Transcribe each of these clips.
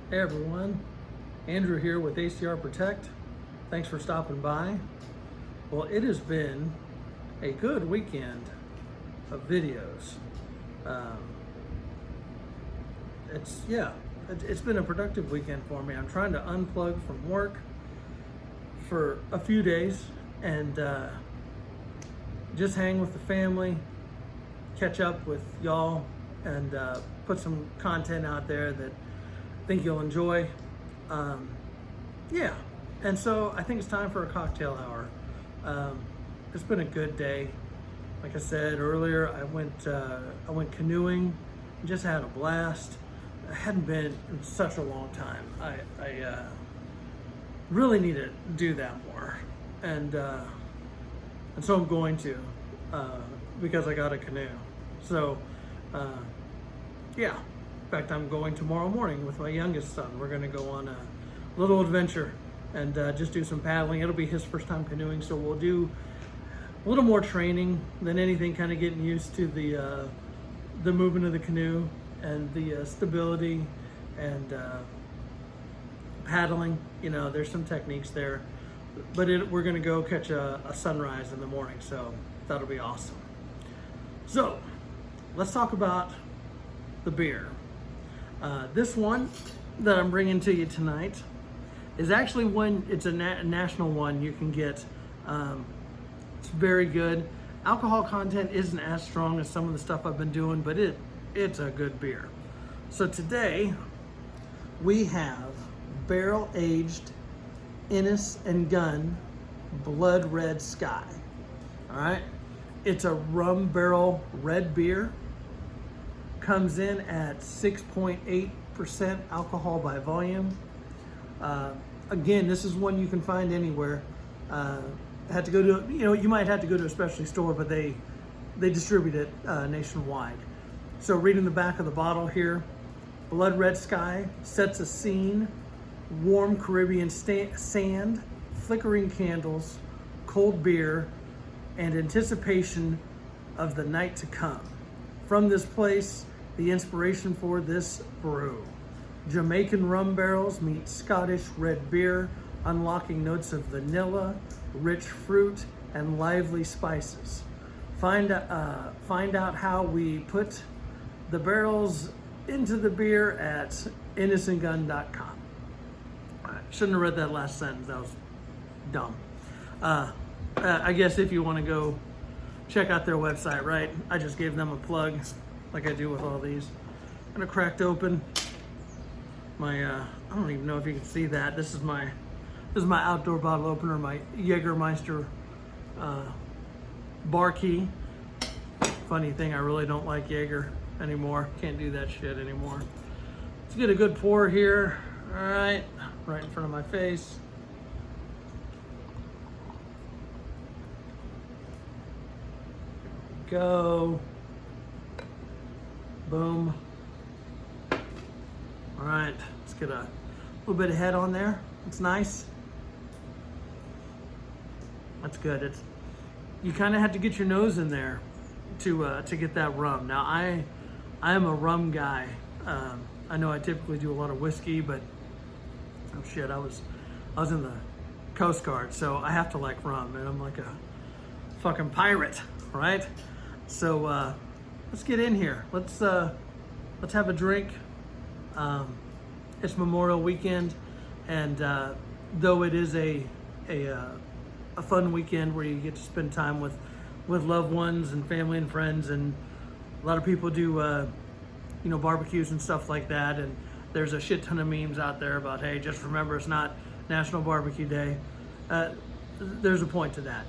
Hey everyone, Andrew here with ACR Protect. Thanks for stopping by. Well, it has been a good weekend of videos. Um, it's been a productive weekend for me. I'm trying to unplug from work for a few days and just hang with the family, catch up with y'all, and put some content out there that I think you'll enjoy. And so I think it's time for a cocktail hour. It's been a good day. Like I said earlier, I went canoeing, just had a blast. I hadn't been in such a long time. I really need to do that more, and so I'm going to because I got a canoe. So in fact, I'm going tomorrow morning with my youngest son. We're going to go on a little adventure and just do some paddling. It'll be his first time canoeing, so we'll do a little more training than anything, kind of getting used to the movement of the canoe and the stability and paddling. You know, there's some techniques there, but we're going to go catch a sunrise in the morning, so that'll be awesome. So let's talk about the beer. This one that I'm bringing to you tonight is actually one, it's a national one you can get. It's very good. Alcohol content isn't as strong as some of the stuff I've been doing, but it's a good beer. So today we have barrel aged Innis and Gunn Blood Red Sky. All right, it's a rum barrel red beer. Comes in at 6.8% alcohol by volume. Again, this is one you can find anywhere. Had to go to, you might have to go to a specialty store, but they distribute it nationwide. So reading the back of the bottle here, Blood Red Sky sets a scene, warm Caribbean sand, flickering candles, cold beer, and anticipation of the night to come. From this place, the inspiration for this brew. Jamaican rum barrels meet Scottish red beer, unlocking notes of vanilla, rich fruit, and lively spices. Find out how we put the barrels into the beer at innisandgunn.com. Shouldn't have read that last sentence, that was dumb. I guess if you want to go check out their website, right? I just gave them a plug, like I do with all these. I'm gonna cracked open my, I don't even know if you can see that. This is my outdoor bottle opener, my Jägermeister bar key. Funny thing, I really don't like Jaeger anymore. Can't do that shit anymore. Let's get a good pour here. All right in front of my face. Go. Boom. All right, let's get a little bit of head on there. It's nice. That's good. You kind of have to get your nose in there to get that rum. Now I am a rum guy. I know I typically do a lot of whiskey, but oh shit, I was in the Coast Guard, so I have to like rum, and I'm like a fucking pirate, right? So let's get in here. Let's have a drink. It's Memorial Weekend, and though it is a fun weekend where you get to spend time with loved ones and family and friends, and a lot of people do barbecues and stuff like that, and there's a shit ton of memes out there about, hey, just remember it's not National Barbecue Day. There's a point to that,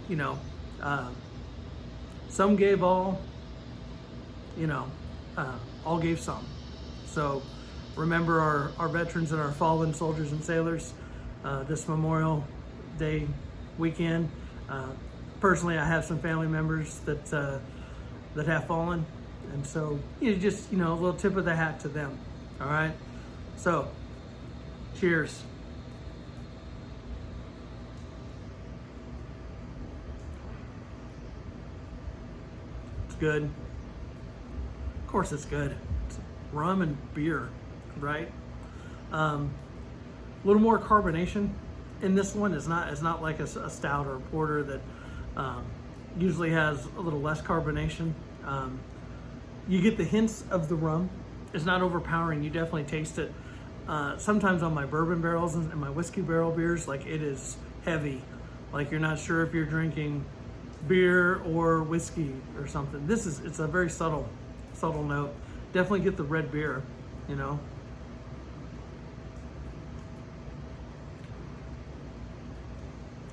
some gave all, all gave some. So remember our veterans and our fallen soldiers and sailors this Memorial Day weekend. Personally, I have some family members that have fallen, and so just a little tip of the hat to them. All right, so cheers. It's good. Of course, it's good. It's rum and beer, right? A little more carbonation in this one. It's not like a stout or a porter that usually has a little less carbonation. You get the hints of the rum. It's not overpowering. You definitely taste it. Sometimes on my bourbon barrels and my whiskey barrel beers, like it is heavy. Like you're not sure if you're drinking beer or whiskey or something. It's a very subtle note. Definitely get the red beer, you know.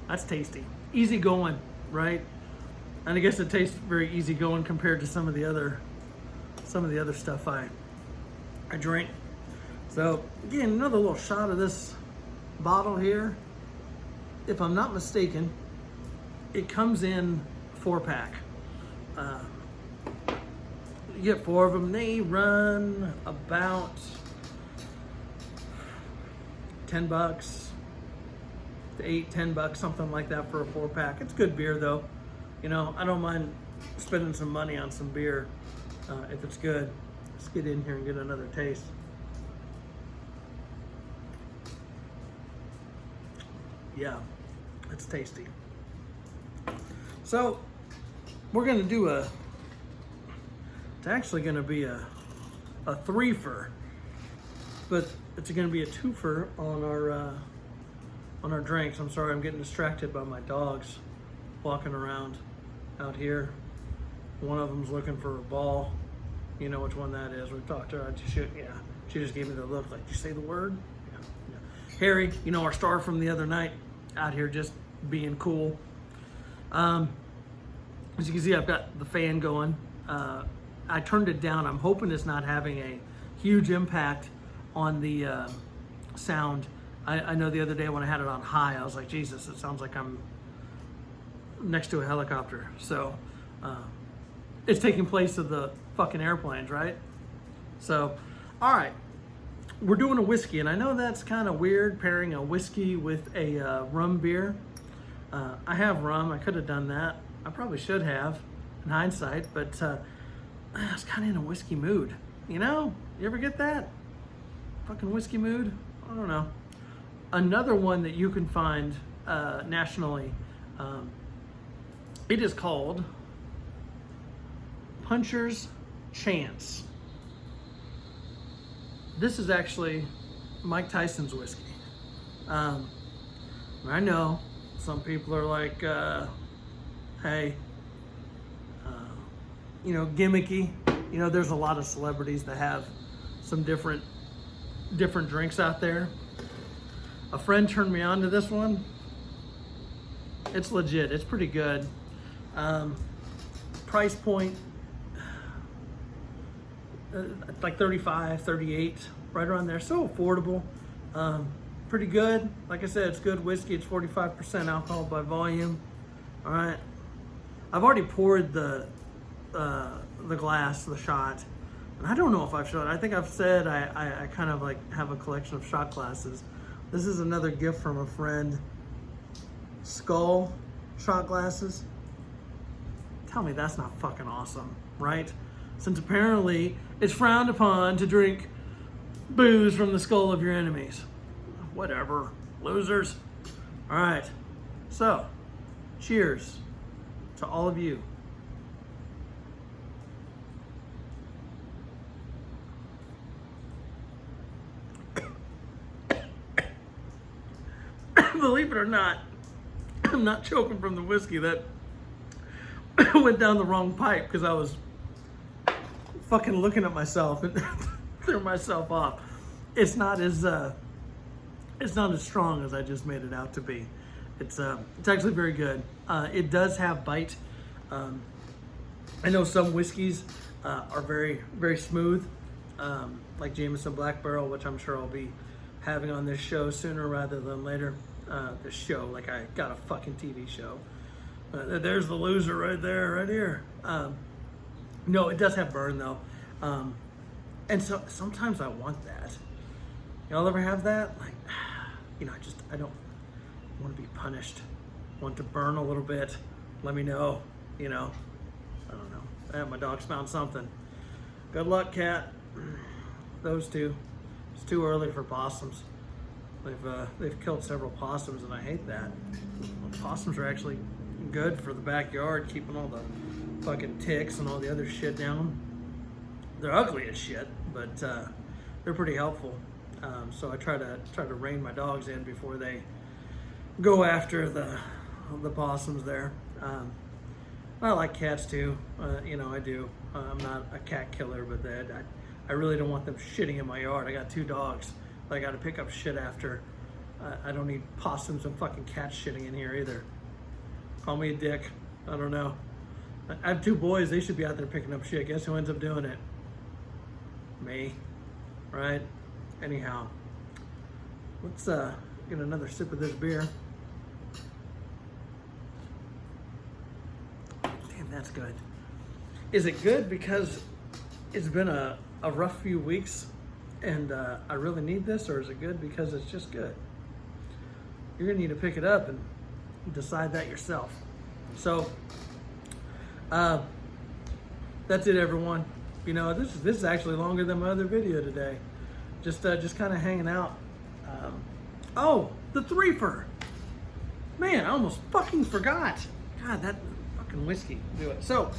That's tasty. Easy going, right? And I guess it tastes very easy going compared to some of the other stuff I drink. So again, another little shot of this bottle here. If I'm not mistaken, it comes in 4-pack. You get 4 of them. They run about $10 to $8-10, something like that for a 4-pack. It's good beer though. You know, I don't mind spending some money on some beer if it's good. Let's get in here and get another taste. Yeah, it's tasty. So we're gonna do it's actually gonna be a threefer, but it's gonna be a twofer on our drinks. I'm sorry, I'm getting distracted by my dogs walking around out here. One of them's looking for a ball. You know which one that is. We've talked to her. She just gave me the look like, did you say the word? Yeah. Harry, you know, our star from the other night, out here just being cool. As you can see, I've got the fan going. I turned it down. I'm hoping it's not having a huge impact on the sound. I know the other day when I had it on high, I was like, Jesus, it sounds like I'm next to a helicopter. So it's taking place of the fucking airplanes, right? So, all right, we're doing a whiskey, and I know that's kind of weird pairing a whiskey with a rum beer. I have rum. I could have done that. I probably should have in hindsight, but I was kind of in a whiskey mood. You know, you ever get that? Fucking whiskey mood? I don't know. Another one that you can find nationally, it is called Puncher's Chance. This is actually Mike Tyson's whiskey. I know some people are like, hey, you know, gimmicky. You know, there's a lot of celebrities that have some different drinks out there. A friend turned me on to this one. It's legit. It's pretty good. Price point, like 35, 38, right around there. So affordable. Pretty good. Like I said, it's good whiskey. It's 45% alcohol by volume. All right. I've already poured the glass, the shot. And I don't know if I've shot. I think I've said I kind of like have a collection of shot glasses. This is another gift from a friend. Skull shot glasses. Tell me that's not fucking awesome, right? Since apparently it's frowned upon to drink booze from the skull of your enemies. Whatever, losers. All right, so cheers to all of you. Believe it or not, I'm not choking from the whiskey. That went down the wrong pipe because I was fucking looking at myself and threw myself off. It's not as strong as I just made it out to be. It's actually very good. It does have bite. I know some whiskeys are very, very smooth, like Jameson Black Barrel, which I'm sure I'll be having on this show sooner rather than later. This show, like I got a fucking TV show. There's the loser right there, right here. No, it does have burn though. And so sometimes I want that. Y'all ever have that? Like, you know, I don't want to be punished. I want to burn a little bit. Let me know, you know. I don't know. My dog's found something. Good luck, cat. Those two. It's too early for possums. They've killed several possums, and I hate that. Possums are actually good for the backyard, keeping all the fucking ticks and all the other shit down. They're ugly as shit, but they're pretty helpful. So I try to rein my dogs in before they go after the possums there. I like cats too. I do. I'm not a cat killer, but I really don't want them shitting in my yard. I got 2 dogs that I got to pick up shit after. I don't need possums and fucking cats shitting in here either. Call me a dick. I don't know. I have 2 boys. They should be out there picking up shit. Guess who ends up doing it? Me. Right? Anyhow, let's get another sip of this beer. Damn, that's good. Is it good because it's been a rough few weeks and I really need this, or is it good because it's just good? You're gonna need to pick it up and decide that yourself. So that's it, everyone. This is actually longer than my other video today. Just kind of hanging out. Oh, the threefer. Man, I almost fucking forgot. God, that fucking whiskey do it. So,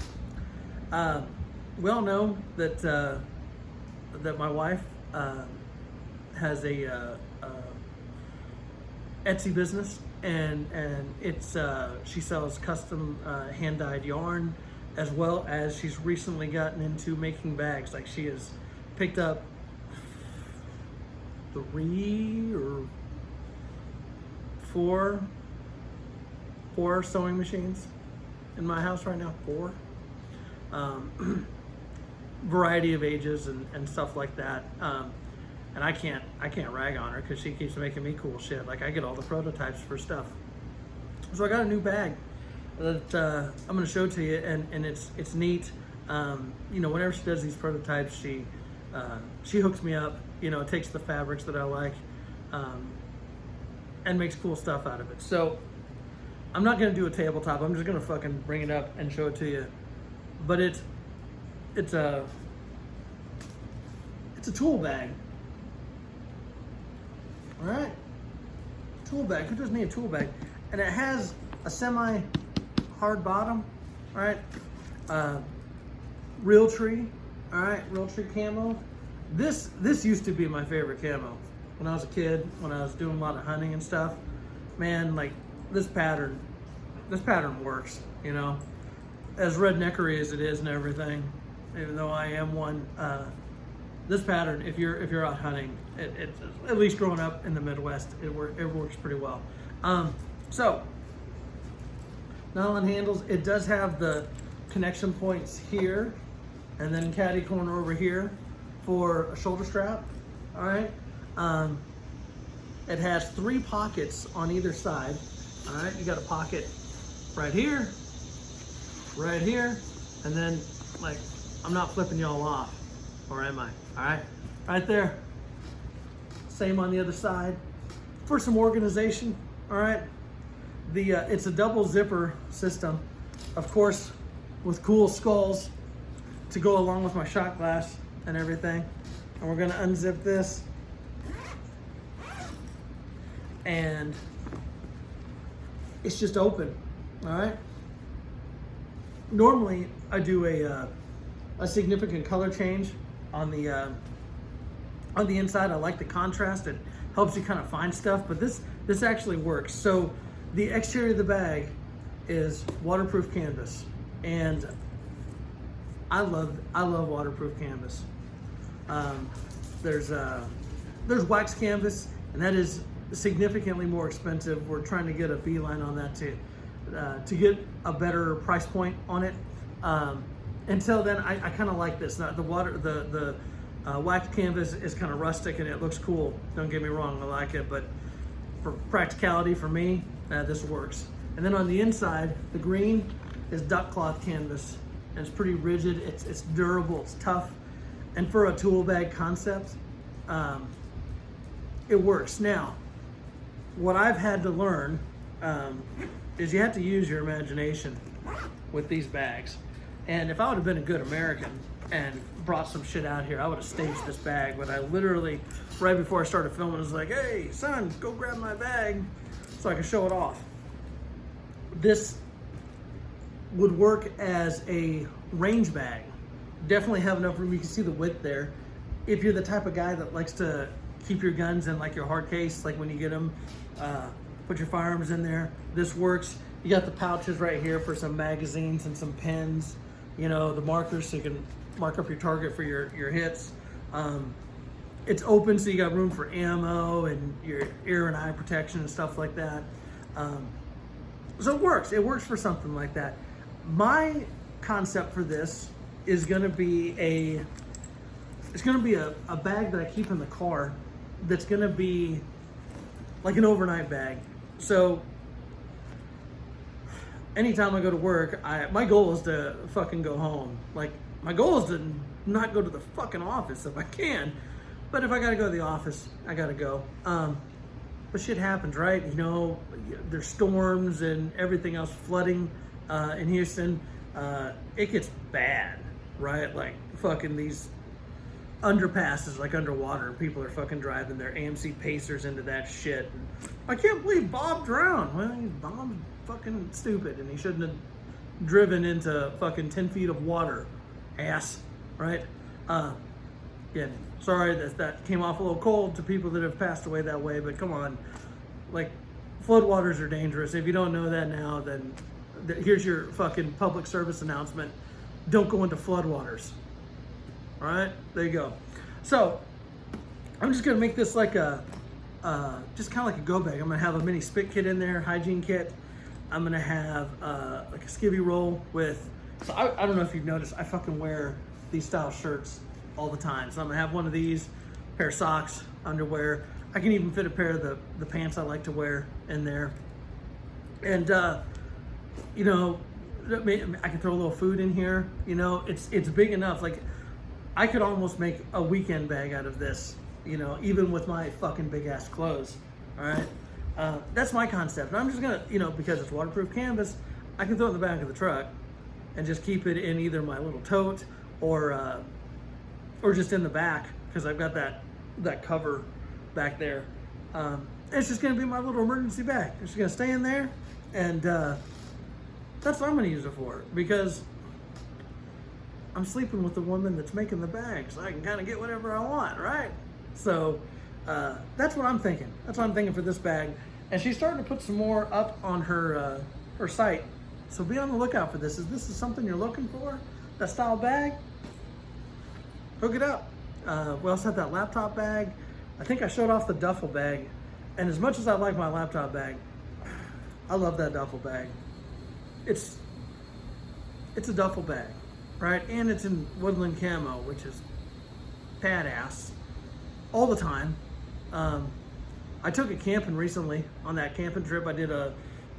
we all know that that my wife has a Etsy business, and it's she sells custom hand-dyed yarn, as well as she's recently gotten into making bags. Like, she has picked up 3 or 4 sewing machines in my house right now. 4. Variety of ages and stuff like that. And I can't rag on her because she keeps making me cool shit. Like, I get all the prototypes for stuff. So I got a new bag that I'm gonna show to you, and it's neat. Whenever she does these prototypes, she hooks me up. Takes the fabrics that I like and makes cool stuff out of it. So I'm not gonna do a tabletop. I'm just gonna fucking bring it up and show it to you. But it's a tool bag. All right, tool bag. Who doesn't need a tool bag? And it has a semi-hard bottom. All right, Realtree. All right, Realtree camo. This used to be my favorite camo when I was a kid. When I was doing a lot of hunting and stuff, man, like this pattern works. As redneckery as it is and everything. Even though I am one, this pattern, if you're out hunting, it's at least growing up in the Midwest, it works pretty well. So nylon handles. It does have the connection points here, and then caddy corner over here for a shoulder strap. All right. It has 3 pockets on either side. All right. You got a pocket right here, and then, like, I'm not flipping y'all off, or am I? All right, right there. Same on the other side. For some organization, all right. It's a double zipper system, of course, with cool skulls to go along with my shot glass and everything. And we're gonna unzip this, and it's just open. All right. Normally, I do a significant color change on the inside. I like the contrast. It helps you kind of find stuff, but this actually works. So the exterior of the bag is waterproof canvas, and I love waterproof canvas. There's wax canvas, and that is significantly more expensive. We're trying to get a beeline on that to get a better price point on it. Until then, I kind of like this. The wax canvas is kind of rustic and it looks cool. Don't get me wrong, I like it, but for practicality for me, this works. And then on the inside, the green is duck cloth canvas, and it's pretty rigid. It's durable. It's tough, and for a tool bag concept, it works. Now, what I've had to learn is you have to use your imagination with these bags. And if I would have been a good American and brought some shit out here. I would have staged this bag, but I literally, right before I started filming, was like, hey, son, go grab my bag so I can show it off. This would work as a range bag. Definitely have enough room. You can see the width there. If you're the type of guy that likes to keep your guns in like your hard case, like when you get them, put your firearms in there, this works. You got the pouches right here for some magazines and some pens, you know, the markers so you can mark up your target for your hits. It's open, so you got room for ammo and your ear and eye protection and stuff like that. So it works. It works for something like that. My concept for this is going to be a bag that I keep in the car that's going to be like an overnight bag. So anytime I go to work, my goal is to fucking go home. Like, my goal is to not go to the fucking office if I can. But if I gotta go to the office, I gotta go. But shit happens, right? You know, there's storms and everything else, flooding in Houston. It gets bad, right? Like, fucking these underpasses like underwater. People are fucking driving their AMC Pacers into that shit. I can't believe Bob drowned. Well, Bob's fucking stupid and he shouldn't have driven into fucking 10 feet of water. Ass, right? Yeah, sorry that came off a little cold to people that have passed away that way, but come on. Like, floodwaters are dangerous. If you don't know that now, then here's your fucking public service announcement. Don't go into floodwaters. All right, there you go. So I'm just gonna make this like just kind of like a go bag. I'm gonna have a mini spit kit in there, hygiene kit. I'm gonna have like a skivvy roll with, so I don't know if you've noticed, I fucking wear these style shirts all the time. So I'm gonna have one of these, pair of socks, underwear. I can even fit a pair of the pants I like to wear in there. And you know, I can throw a little food in here. You know, it's big enough. Like, I could almost make a weekend bag out of this, you know, even with my fucking big ass clothes. All right, that's my concept. And I'm just gonna, you know, because it's waterproof canvas, I can throw it in the back of the truck and just keep it in either my little tote or just in the back, because I've got that cover back there. It's just gonna be my little emergency bag. It's just gonna stay in there, and that's what I'm gonna use it for, because I'm sleeping with the woman that's making the bag, so I can kind of get whatever I want, right? So that's what I'm thinking. That's what I'm thinking for this bag. And she's starting to put some more up on her site. So be on the lookout for this. If this is something you're looking for, that style bag, hook it up. We also have that laptop bag. I think I showed off the duffel bag. And as much as I like my laptop bag, I love that duffel bag. It's a duffel bag, right? And it's in woodland camo, which is badass all the time. I took it camping recently on that camping trip I did about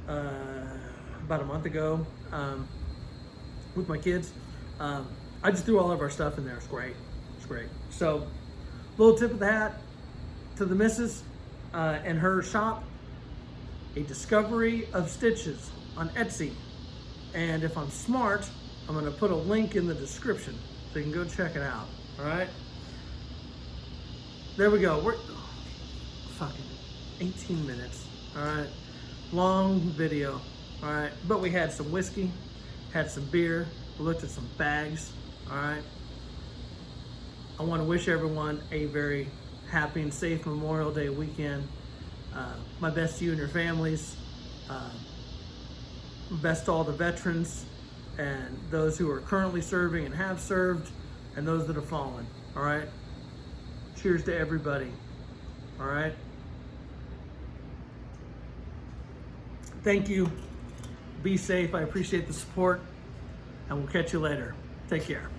a month ago with my kids. I just threw all of our stuff in there. It's great. It's great. So, little tip of the hat to the missus and her shop, a discovery of stitches on Etsy. And if I'm smart, I'm gonna put a link in the description so you can go check it out. All right. There we go. We're fucking 18 minutes. All right. Long video. All right. But we had some whiskey, had some beer, we looked at some bags. All right. I want to wish everyone a very happy and safe Memorial Day weekend. My best to you and your families. Best to all the veterans and those who are currently serving and have served, and those that have fallen. All right. Cheers to everybody. All right. Thank you. Be safe. I appreciate the support, and we'll catch you later. Take care.